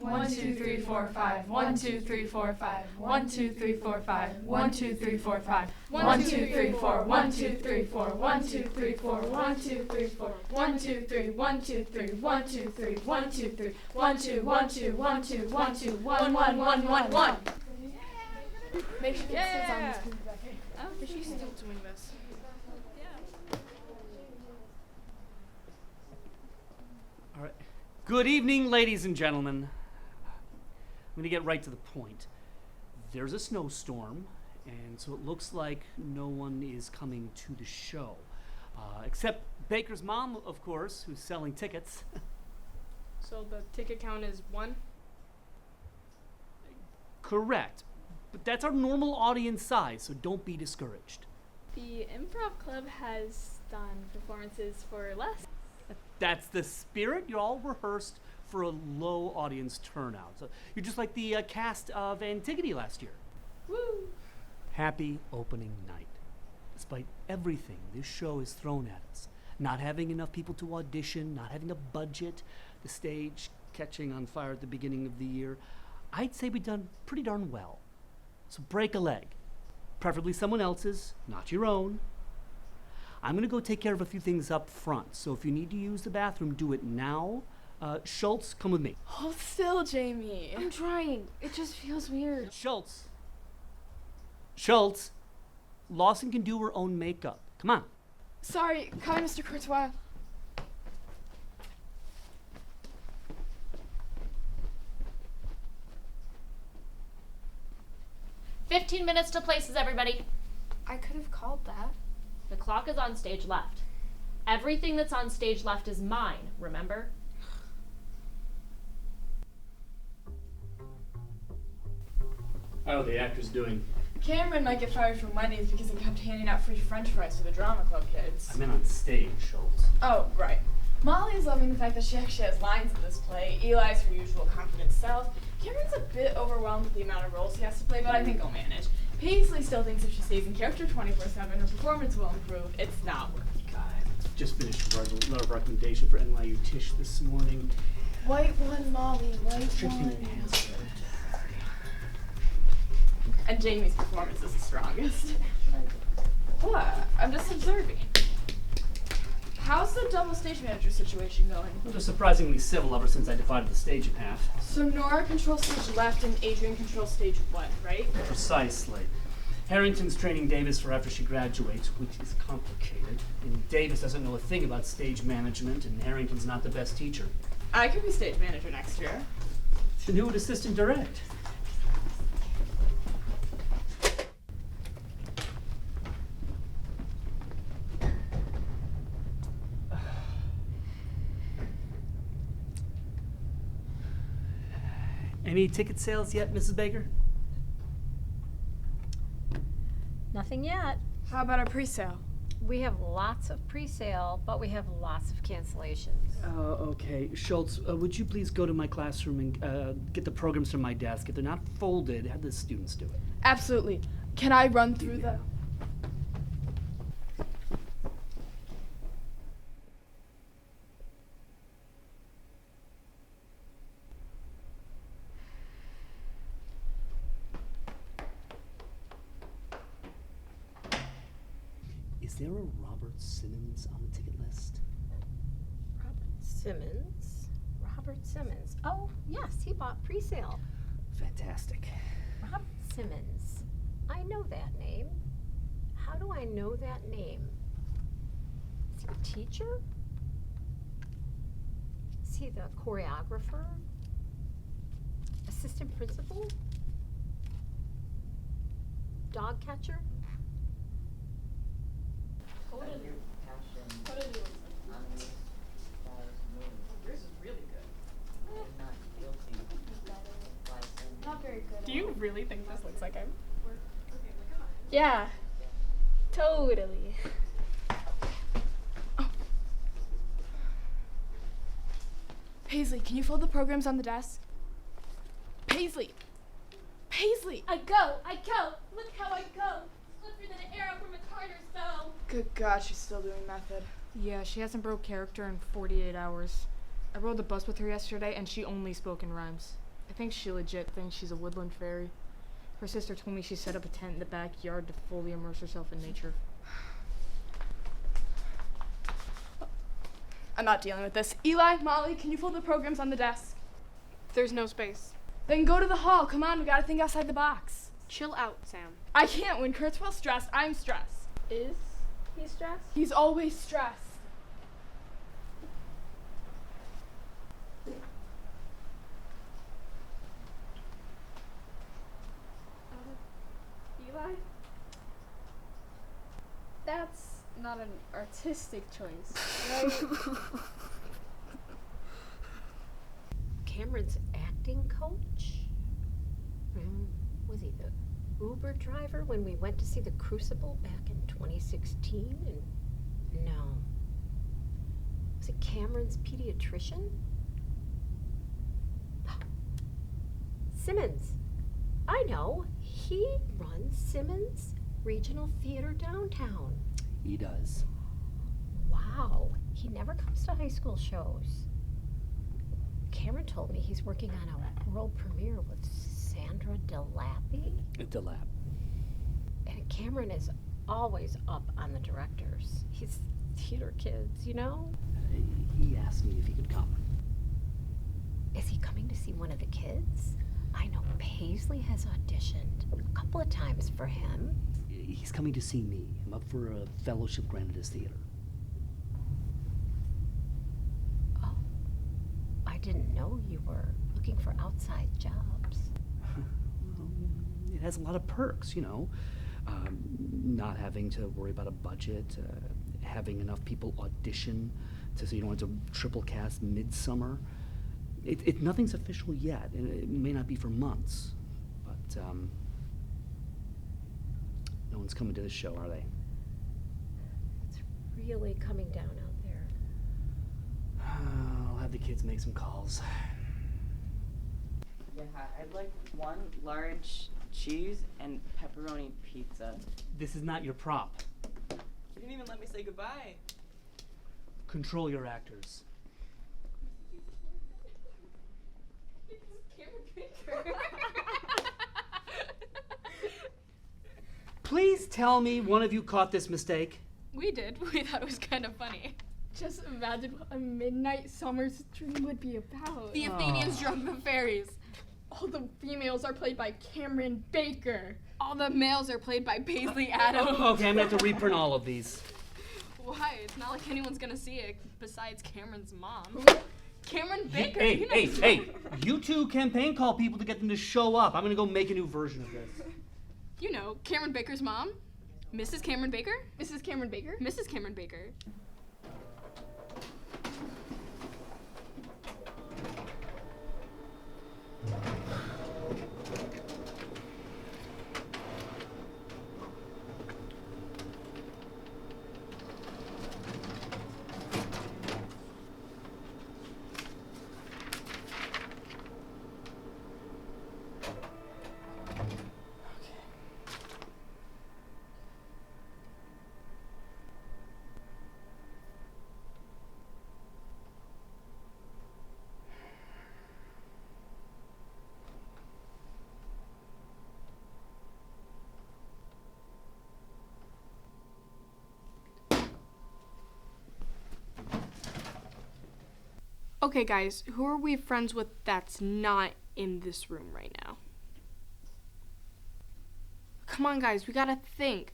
1, 2, 3, 4, 5. 1, 2, 3, 4, 5. 1, 2, 3, 4, 5. 1, 2, 3, 4, 5. 1, 2, 3, 4. 1, 2, 3, 4. 1, 2, 3, 4. 1, 2, 3, 4. 1, 2, 3. 1, 2, 3. 1, 2, 3. 1, 2, 3. 1, 2, 1, 2, 1, 2, 1, 2, 1, 1, 1, 1, 1. Make sure it sits on this piece back. Oh, she's still doing this. All right. Good evening, ladies and gentlemen. I'm going to get right to the point. There's a snowstorm, and so it looks like no one is coming to the show. Except Baker's mom, of course, who's selling tickets. So the ticket count is 1? Correct. But that's our normal audience size, so don't be discouraged. The improv club has done performances for less. That's the spirit. You're all rehearsed for a low audience turnout. So you're just like the cast of Antigone last year. Woo! Happy opening night. Despite everything this show has thrown at us, not having enough people to audition, not having a budget, the stage catching on fire at the beginning of the year, I'd say we've done pretty darn well. So break a leg, preferably someone else's, not your own. I'm going to go take care of a few things up front, so if you need to use the bathroom, do it now. Schultz, come with me. Hold still, Jamie. I'm trying. It just feels weird. Schultz, Lawson can do her own makeup. Come on. Sorry, coming, Mr. Courtois. "15 minutes to places, everybody." I could have called that. The clock is on stage left. Everything that's on stage left is mine, remember? How are the actors doing? Cameron might get fired from Wendy's because he kept handing out free french fries to the drama club kids. I meant on stage, Schultz. Oh, right. Molly's loving the fact that she actually has lines in this play. Eli's her usual confident self. Cameron's a bit overwhelmed with the amount of roles he has to play, but I think he'll manage. Paisley still thinks if she stays in character 24/7, her performance will improve. It's not working. God, I just finished a letter of recommendation for NYU Tisch this morning. White one, Molly, white Tripping one. hands. And Jamie's performance is the strongest. What? I'm just observing. How's the double stage manager situation going? Well, they're surprisingly civil ever since I divided the stage in half. So Nora controls stage left and Adrian controls stage 1, right? Precisely. Harrington's training Davis for after she graduates, which is complicated. And Davis doesn't know a thing about stage management, and Harrington's not the best teacher. I could be stage manager next year. Then who would assistant direct? Any ticket sales yet, Mrs. Baker? Nothing yet. How about our pre-sale? We have lots of pre-sale, but we have lots of cancellations. Okay. Schultz, would you please go to my classroom and get the programs from my desk? If they're not folded, have the students do it. Absolutely. Can I run through the... Is there a Robert Simmons on the ticket list? Robert Simmons. Oh, yes, he bought pre-sale. Fantastic. Robert Simmons. I know that name. How do I know that name? Is he a teacher? Is he the choreographer? Assistant principal? Dog catcher? Yours is really good. Not very good. Do you really think this looks like him? Yeah. Totally. Oh. Paisley, can you fold the programs on the desk? Paisley! Paisley! I go! Look how I go! Swifter than an arrow from a Carter's bow! Good God, she's still doing method. Yeah, she hasn't broke character in 48 hours. I rode the bus with her yesterday, and she only spoke in rhymes. I think she legit thinks she's a woodland fairy. Her sister told me she set up a tent in the backyard to fully immerse herself in nature. I'm not dealing with this. Eli, Molly, can you fold the programs on the desk? There's no space. Then go to the hall. Come on, we gotta think outside the box. Chill out, Sam. I can't. When Kurtzwell's stressed, I'm stressed. Is he stressed? He's always stressed. Eli? That's not an artistic choice, right? Cameron's acting coach? Was he the Uber driver when we went to see The Crucible back in 2016? And no. Was it Cameron's pediatrician? Simmons. I know. He runs Simmons Regional Theater downtown. He does. Wow. He never comes to high school shows. Cameron told me he's working on a world premiere with Sandra DeLappy. DeLap. And Cameron is always up on the directors. He's theater kids, you know? He asked me if he could come. Is he coming to see one of the kids? I know Paisley has auditioned a couple of times for him. He's coming to see me. I'm up for a fellowship granted his theater. Oh, I didn't know you were looking for outside jobs. Well, it has a lot of perks, you know. Not having to worry about a budget, having enough people audition so you don't have to triple cast midsummer. Nothing's official yet, and it may not be for months, but no one's coming to this show, are they? It's really coming down out there. I'll have the kids make some calls. Yeah, I'd like one large cheese and pepperoni pizza. This is not your prop. You didn't even let me say goodbye. Control your actors. Please tell me one of you caught this mistake. We did. We thought it was kind of funny. Just imagine what a midnight summer's dream would be about. The Athenians drug the fairies. All the females are played by Cameron Baker. All the males are played by Paisley Adams. Okay, I'm gonna have to reprint all of these. Why? It's not like anyone's gonna see it besides Cameron's mom. Cameron Baker. Hey, you know hey, hey! You two campaign call people to get them to show up. I'm gonna go make a new version of this. You know, Cameron Baker's mom. Mrs. Cameron Baker? Mrs. Cameron Baker. Mrs. Cameron Baker. Okay, guys, who are we friends with that's not in this room right now? Come on, guys, we gotta think.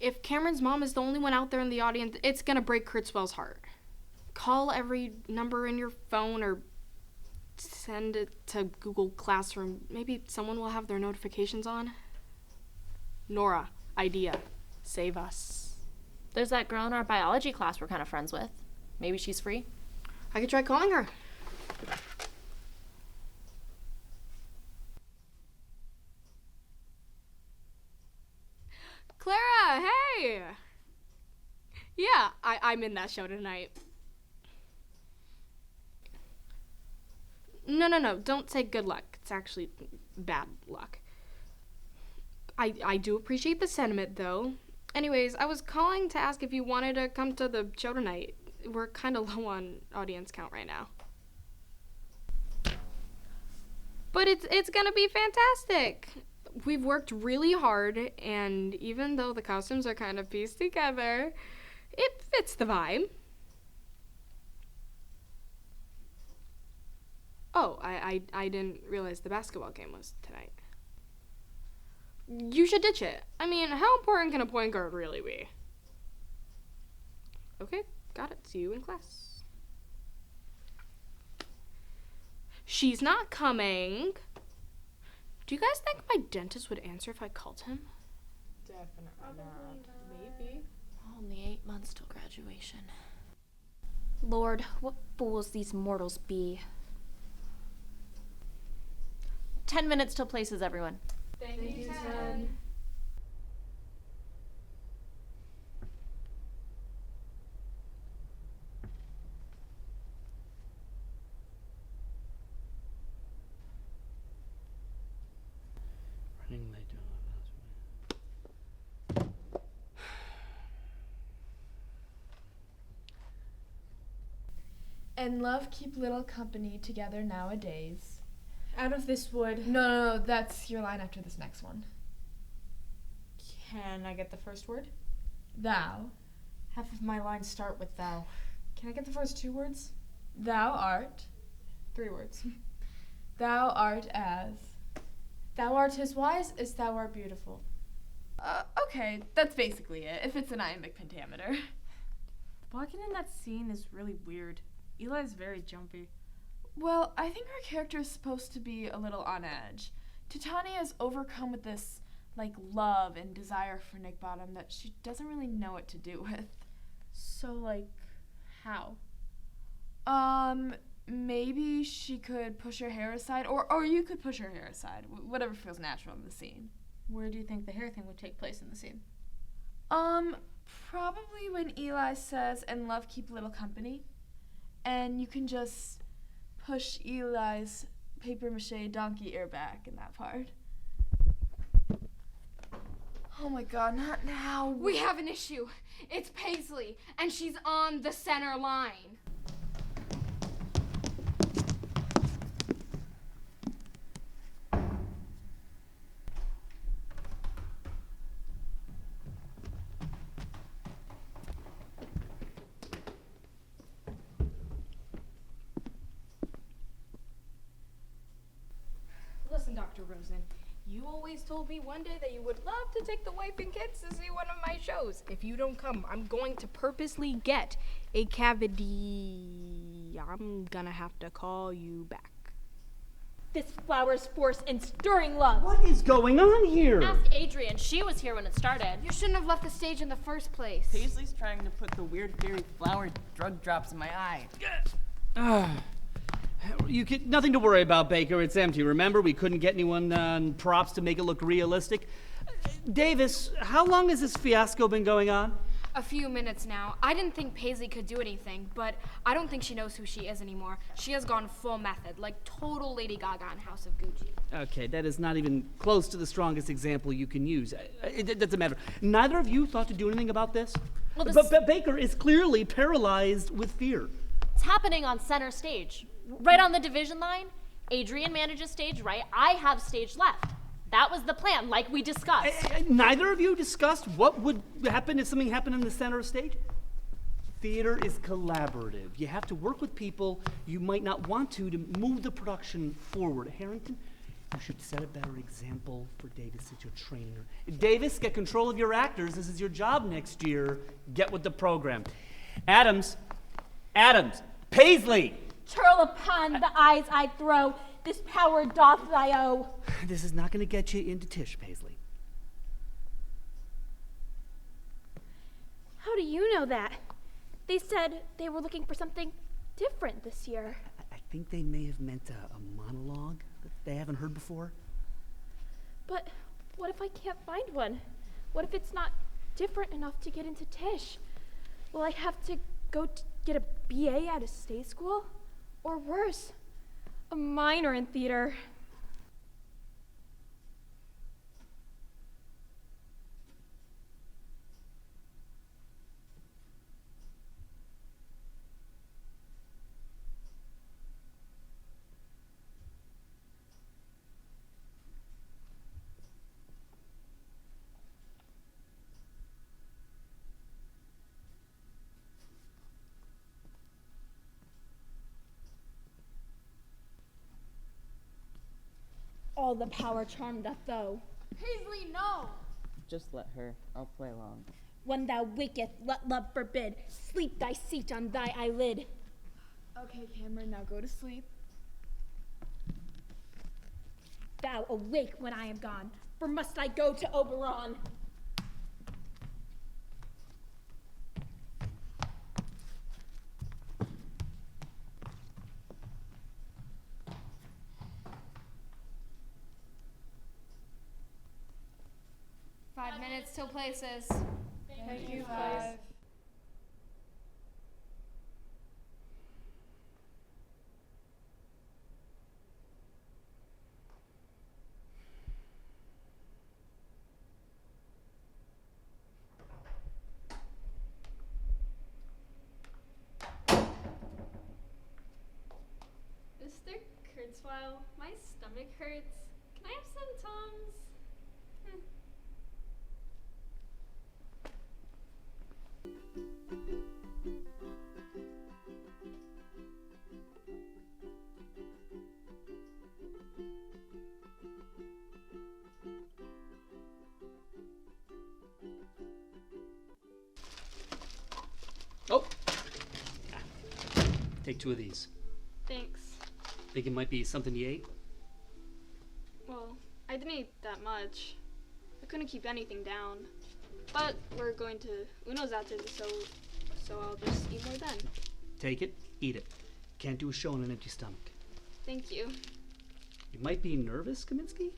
If Cameron's mom is the only one out there in the audience, it's gonna break Kurtzwell's heart. Call every number in your phone or send it to Google Classroom. Maybe someone will have their notifications on. Nora, idea. Save us. There's that girl in our biology class we're kind of friends with. Maybe she's free. I could try calling her. Clara, hey! Yeah, I'm in that show tonight. No, don't say good luck. It's actually bad luck. I do appreciate the sentiment, though. Anyways, I was calling to ask if you wanted to come to the show tonight. We're kind of low on audience count right now. But it's gonna be fantastic. We've worked really hard, and even though the costumes are kind of pieced together, it fits the vibe. Oh, I didn't realize the basketball game was tonight. You should ditch it. I mean, how important can a point guard really be? Okay, got it. See you in class. She's not coming. Do you guys think my dentist would answer if I called him? Definitely not. Maybe. Only 8 months till graduation. Lord, what fools these mortals be. 10 minutes till places, everyone. Thank you, Ted. Running late. And love keep little company together nowadays. Out of this wood. No, that's your line after this next one. Can I get the first word? Thou. Half of my lines start with thou. Can I get the first 2 words? Thou art. 3 words. Thou art as. Thou art as wise as thou art beautiful. Okay, that's basically it, if it's an iambic pentameter. Walking in that scene is really weird. Eli's very jumpy. Well, I think her character is supposed to be a little on edge. Titania is overcome with this, love and desire for Nick Bottom that she doesn't really know what to do with. So, how? Maybe she could push her hair aside, or you could push her hair aside, whatever feels natural in the scene. Where do you think the hair thing would take place in the scene? Probably when Eli says, and love keep little company. And you can just push Eli's papier-mâché donkey ear back in that part. Oh my god, not now. We have an issue. It's Paisley, and she's on the center line. Listen, Dr. Rosen, you always told me one day that you would love to take the wife and kids to see one of my shows. If you don't come, I'm going to purposely get a cavity. I'm gonna have to call you back. This flower's force in stirring love. What is going on here? Ask Adrian. She was here when it started. You shouldn't have left the stage in the first place. Paisley's trying to put the weird fairy flower drug drops in my eye. Nothing to worry about, Baker. It's empty. Remember, we couldn't get anyone on props to make it look realistic. Davis, how long has this fiasco been going on? A few minutes now. I didn't think Paisley could do anything, but I don't think she knows who she is anymore. She has gone full method, like total Lady Gaga in House of Gucci. Okay, that is not even close to the strongest example you can use. It doesn't matter. Neither of you thought to do anything about this? Well, But Baker is clearly paralyzed with fear. It's happening on center stage. Right on the division line. Adrian manages stage right. I have stage left. That was the plan, like we discussed. Neither of you discussed what would happen if something happened in the center of stage? Theater is collaborative. You have to work with people you might not want to move the production forward. Harrington, you should set a better example for Davis as your trainer. Davis, get control of your actors. This is your job next year. Get with the program. Adams, Paisley! Churl upon the eyes I throw, this power doth I owe. This is not going to get you into Tish, Paisley. How do you know that? They said they were looking for something different this year. I think they may have meant a monologue that they haven't heard before. But what if I can't find one? What if it's not different enough to get into Tish? Will I have to go get a BA at a state school? Or worse, a minor in theater? all the power charm doth thou. Paisley, no! Just let her. I'll play along. When thou waketh, let love forbid. Sleep thy seat on thy eyelid. Okay, Cameron, now go to sleep. Thou awake when I am gone, for must I go to Oberon. Five minutes till places. Thank you, 5. Mr. Kurzweil, my stomach hurts. Can I have some Tums? Oh! Take 2 of these. Thanks. Think it might be something you ate? Well, I didn't eat that much. I couldn't keep anything down. But we're going to Uno's after this, so I'll just eat more then. Take it, eat it. Can't do a show on an empty stomach. Thank you. You might be nervous, Kaminsky?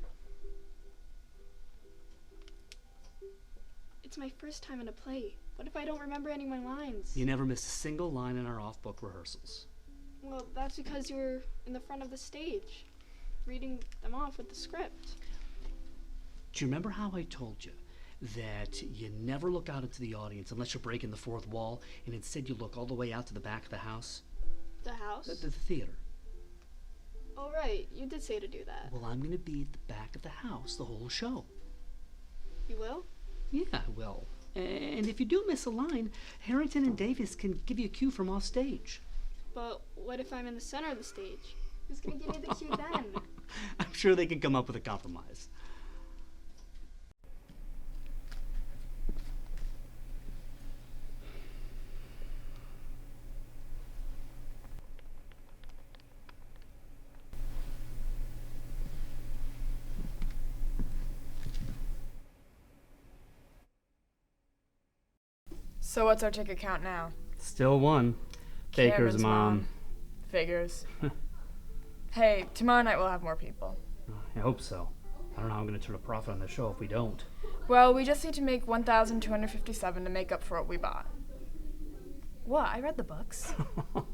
It's my first time in a play. What if I don't remember any of my lines? You never missed a single line in our off-book rehearsals. Well, that's because you were in the front of the stage, reading them off with the script. Do you remember how I told you that you never look out into the audience unless you're breaking the fourth wall, and instead you look all the way out to the back of the house? The house? The theater. Oh, right. You did say to do that. Well, I'm going to be at the back of the house the whole show. You will? Yeah, I will. And if you do miss a line, Harrington and Davis can give you a cue from off stage. But what if I'm in the center of the stage? Who's going to give me the cue then? I'm sure they can come up with a compromise. So what's our ticket count now? Still one. Baker's Cameron's mom. Figures. Hey, tomorrow night we'll have more people. I hope so. I don't know how I'm going to turn a profit on the show if we don't. Well, we just need to make 1,257 to make up for what we bought. What? I read the books. Oh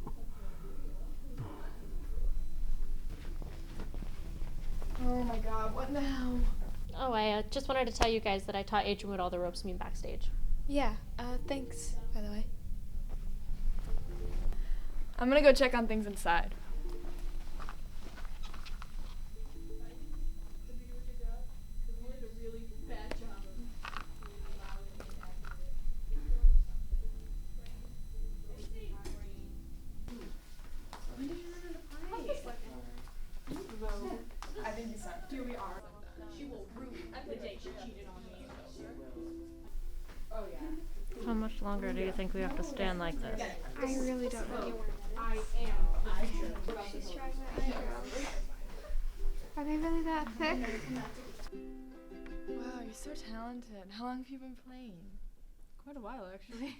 my god, what now? Oh, I just wanted to tell you guys that I taught Adrian what all the ropes mean backstage. Yeah, thanks, by the way. I'm gonna go check on things inside. I think he's signed. Here we are. She will ruin the day she cheated on me. Oh yeah. How much longer do you think we have to stand like this? I really don't know. She's trying my eyebrows. Are they really that thick? Wow, you're so talented. How long have you been playing? Quite a while, actually.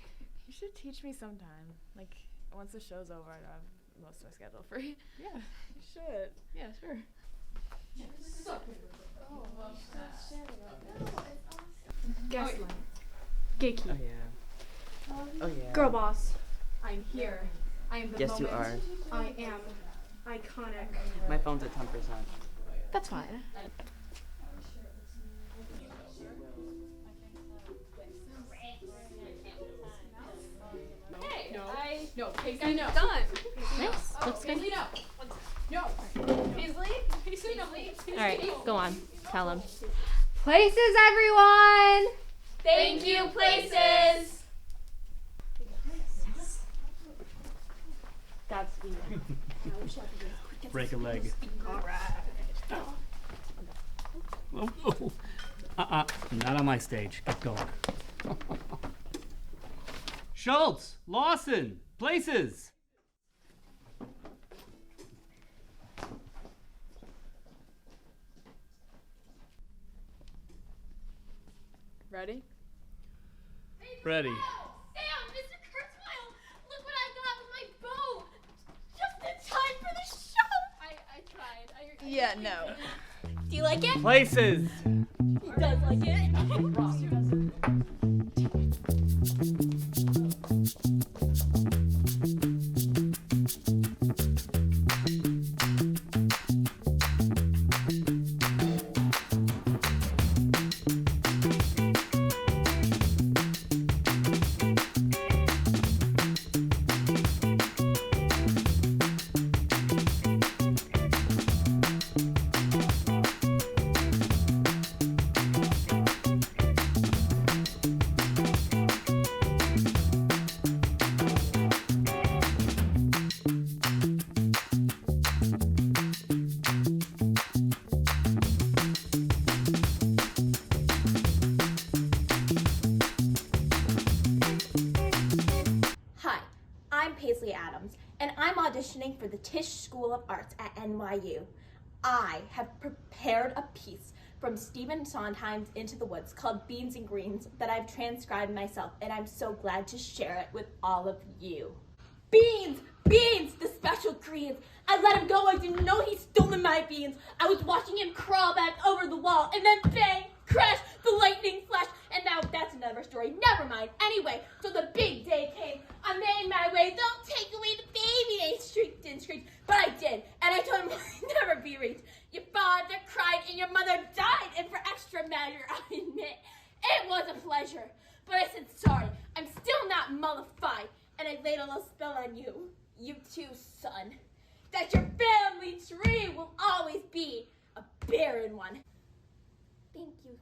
You should teach me sometime. Like, once the show's over, I'd have most of my schedule free. Yeah. You should. Yeah, sure. Gaslight. Oh yeah. Oh yeah. Girl boss. I'm here. I am the Yes, moment. you are. I am iconic. My phone's at 10%. That's fine. Hey, No, Paisley, no. Done. nice. Looks good. Paisley, no. No. Paisley? Paisley, no. All right, go on. Tell him. Places, everyone! Thank you, places. That's Ian. Break a leg. All right. Not on my stage. Get going. Schultz, Lawson, places. Ready? Ready. Sam, Mr. Kurzweil, look what I got with my bow. Just in time for the show. I tried. Yeah, no. Do you like it? Places. He does like it. And I'm auditioning for the Tisch School of Arts at NYU. I have prepared a piece from Stephen Sondheim's Into the Woods called Beans and Greens that I've transcribed myself, and I'm so glad to share it with all of you. Beans! Beans! The special greens! I let him go. I didn't know he'd stolen my beans. I was watching him crawl back over the wall, and then bang! Crash! The lightning flash! And now that's another story. Never mind. Anyway, so the big day came. I made my way. Don't take away the baby, they shrieked and screeched. But I did, and I told him I'd never be reached. Your father cried and your mother died, and for extra measure, I admit, it was a pleasure. But I said sorry. I'm still not mollified, and I laid a little spell on you. You too, son. That your family tree will always be a barren one. Thank you.